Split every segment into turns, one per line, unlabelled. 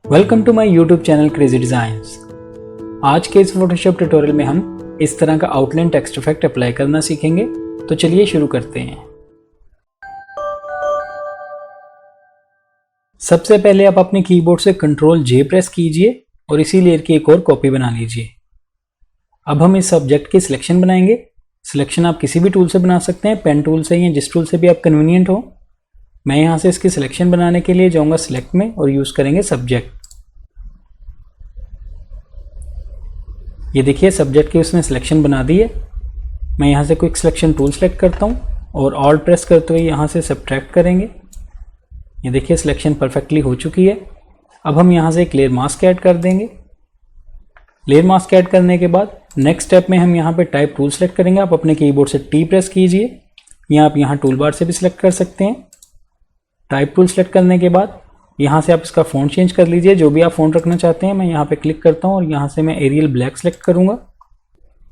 Welcome to my YouTube channel crazy designs. आज के इस फोटोशॉप ट्यूटोरियल में हम इस तरह का आउटलाइन टेक्स्ट इफेक्ट अप्लाई करना सीखेंगे। तो चलिए शुरू करते हैं। सबसे पहले आप अपने कीबोर्ड से Ctrl J प्रेस कीजिए और इसी लेयर की एक और कॉपी बना लीजिए। अब हम इस ऑब्जेक्ट की सिलेक्शन बनाएंगे। सिलेक्शन आप किसी भी टूल से बना सकते हैं, पेन टूल से या जिस टूल से भी आप कन्वीनियंट हो। मैं यहाँ से इसकी सिलेक्शन बनाने के लिए जाऊँगा सिलेक्ट में और यूज़ करेंगे सब्जेक्ट। ये देखिए सब्जेक्ट की उसने सिलेक्शन बना दी है। मैं यहाँ से क्विक सिलेक्शन टूल सेलेक्ट करता हूँ और ऑल्ट प्रेस करते हुए यहाँ से सब्ट्रैक्ट करेंगे। ये देखिए सिलेक्शन परफेक्टली हो चुकी है। अब हम यहाँ से एक लेयर मास्क ऐड कर देंगे। लेयर मास्क ऐड करने के बाद नेक्स्ट स्टेप में हम यहाँ पे टाइप टूल सेलेक्ट करेंगे। आप अपने कीबोर्ड से टी प्रेस कीजिए या आप यहाँ टूल बार से भी सिलेक्ट कर सकते हैं। टाइप टूल सेलेक्ट करने के बाद यहाँ से आप इसका फ़ॉन्ट चेंज कर लीजिए, जो भी आप फ़ॉन्ट रखना चाहते हैं। मैं यहाँ पे क्लिक करता हूँ और यहाँ से मैं एरियल ब्लैक सेलेक्ट करूँगा।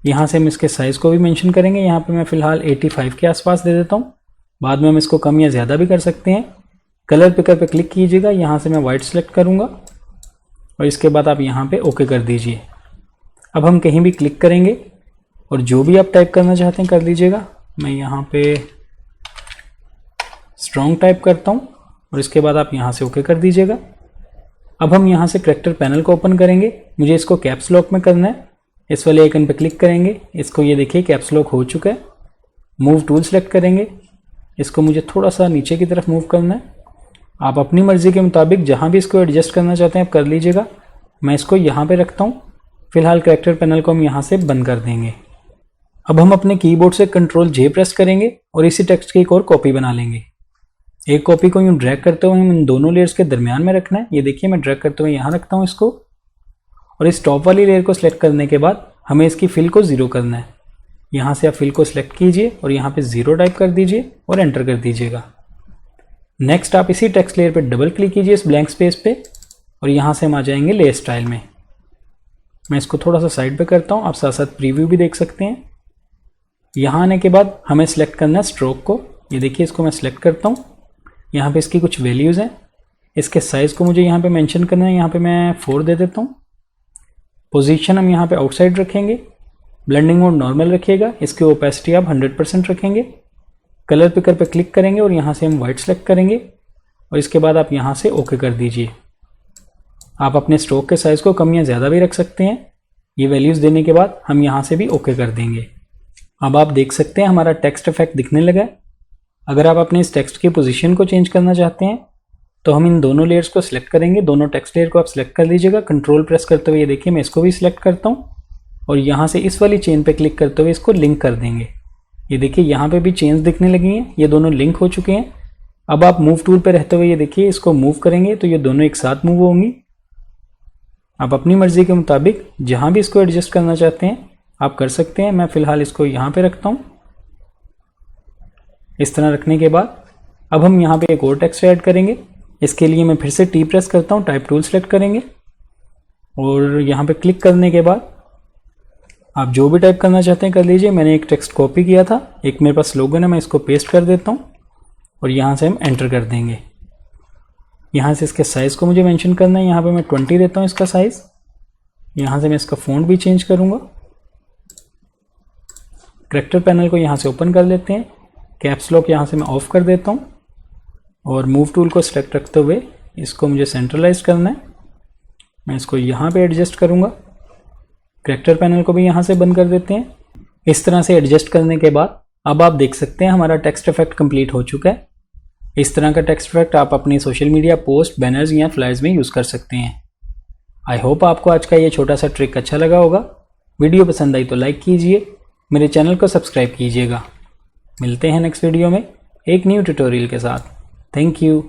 यहाँ से हम इसके साइज़ को भी मेंशन करेंगे। यहाँ पे मैं फ़िलहाल 85 के आसपास दे देता हूँ। बाद में हम इसको कम या ज़्यादा भी कर सकते हैं। कलर पिकर पे क्लिक कीजिएगा। यहाँ से मैं वाइट सेलेक्ट करूँगा और इसके बाद आप यहाँ पे ओके कर दीजिए। अब हम कहीं भी क्लिक करेंगे और जो भी आप टाइप करना चाहते हैं कर लीजिएगा। मैं यहाँ पे स्ट्रॉन्ग टाइप करता हूँ और इसके बाद आप यहाँ से ओके कर दीजिएगा। अब हम यहाँ से करैक्टर पैनल को ओपन करेंगे। मुझे इसको कैप्स लॉक में करना है। इस वाले आइकन पे क्लिक करेंगे। इसको ये देखिए कैप्स लॉक हो चुका है। मूव टूल सेलेक्ट करेंगे। इसको मुझे थोड़ा सा नीचे की तरफ मूव करना है। आप अपनी मर्जी के मुताबिक जहाँ भी इसको एडजस्ट करना चाहते हैं आप कर लीजिएगा। मैं इसको यहाँ पे रखता हूँ। फिलहाल करैक्टर पैनल को हम यहाँ से बंद कर देंगे। अब हम अपने कीबोर्ड से Ctrl J प्रेस करेंगे और इसी टेक्स्ट की एक और कॉपी बना लेंगे। एक कॉपी को यूँ ड्रैग करते हुए हम इन दोनों लेयर्स के दरमियान में रखना है। ये देखिए मैं ड्रैग करते हुए यहाँ रखता हूँ इसको, और इस टॉप वाली लेयर को सिलेक्ट करने के बाद हमें इसकी फिल को 0 करना है। यहाँ से आप फिल को सिलेक्ट कीजिए और यहाँ पे 0 टाइप कर दीजिए और एंटर कर दीजिएगा। नेक्स्ट आप इसी टेक्स्ट लेयर पे डबल क्लिक कीजिए इस ब्लैंक स्पेस पे और यहाँ से हम आ जाएंगे लेयर स्टाइल में। मैं इसको थोड़ा सा साइड पे करता हूँ, आप साथ साथ प्रीव्यू भी देख सकते हैं। यहाँ आने के बाद हमें सिलेक्ट करना है स्ट्रोक को। ये देखिए इसको मैं सिलेक्ट करता हूँ। यहाँ पे इसकी कुछ वैल्यूज़ हैं। इसके साइज़ को मुझे यहाँ पे मेंशन करना है। यहाँ पे मैं 4 दे देता हूँ। पोजीशन हम यहाँ पे आउटसाइड रखेंगे। ब्लेंडिंग मोड नॉर्मल रखिएगा। इसकी ओपेसिटी आप 100% रखेंगे। कलर पिकर पे क्लिक करेंगे और यहाँ से हम वाइट सेलेक्ट करेंगे और इसके बाद आप यहाँ से ओके कर दीजिए। आप अपने स्ट्रोक के साइज़ को कम या ज़्यादा भी रख सकते हैं। ये वैल्यूज़ देने के बाद हम यहाँ से भी ओके कर देंगे। अब आप देख सकते हैं हमारा टेक्स्ट इफेक्ट दिखने लगा है। अगर आप अपने इस टेक्स्ट की पोजीशन को चेंज करना चाहते हैं तो हम इन दोनों लेयर्स को सिलेक्ट करेंगे। दोनों टेक्स्ट लेयर को आप सिलेक्ट कर लीजिएगा। कंट्रोल प्रेस करते हुए ये देखिए मैं इसको भी सिलेक्ट करता हूँ और यहाँ से इस वाली चेन पे क्लिक करते हुए इसको लिंक कर देंगे। ये देखिए यहाँ पे भी चेन्स दिखने लगी हैं। ये दोनों लिंक हो चुके हैं। अब आप मूव टूल पे रहते हुए ये देखिए इसको मूव करेंगे तो ये दोनों एक साथ मूव होंगी। आप अपनी मर्जी के मुताबिक जहाँ भी इसको एडजस्ट करना चाहते हैं आप कर सकते हैं। मैं फ़िलहाल इसको यहाँ पे रखता हूँ। इस तरह रखने के बाद अब हम यहाँ पे एक और टेक्स्ट ऐड करेंगे। इसके लिए मैं फिर से टी प्रेस करता हूँ, टाइप टूल सेलेक्ट करेंगे और यहाँ पे क्लिक करने के बाद आप जो भी टाइप करना चाहते हैं कर लीजिए। मैंने एक टेक्स्ट कॉपी किया था, एक मेरे पास स्लोगन है, मैं इसको पेस्ट कर देता हूँ और यहाँ से हम एंटर कर देंगे। यहाँ से इसके साइज़ को मुझे मेंशन करना है। यहाँ पे मैं 20 देता हूँ इसका साइज़। यहाँ से मैं इसका फ़ॉन्ट भी चेंज करूँगा। करैक्टर पैनल को यहाँ से ओपन कर लेते हैं। कैप्स लॉक यहाँ से मैं ऑफ कर देता हूँ और मूव टूल को सिलेक्ट रखते हुए इसको मुझे सेंट्रलाइज करना है। मैं इसको यहाँ पे एडजस्ट करूँगा। करैक्टर पैनल को भी यहाँ से बंद कर देते हैं। इस तरह से एडजस्ट करने के बाद अब आप देख सकते हैं हमारा टेक्स्ट इफेक्ट कंप्लीट हो चुका है। इस तरह का टेक्स्ट इफेक्ट आप अपनी सोशल मीडिया पोस्ट, बैनर्स या फ्लायर्स में यूज़ कर सकते हैं। आई होप आपको आज का ये छोटा सा ट्रिक अच्छा लगा होगा। वीडियो पसंद आई तो लाइक कीजिए, मेरे चैनल को सब्सक्राइब कीजिएगा। मिलते हैं नेक्स्ट वीडियो में एक न्यू ट्यूटोरियल के साथ। Thank you.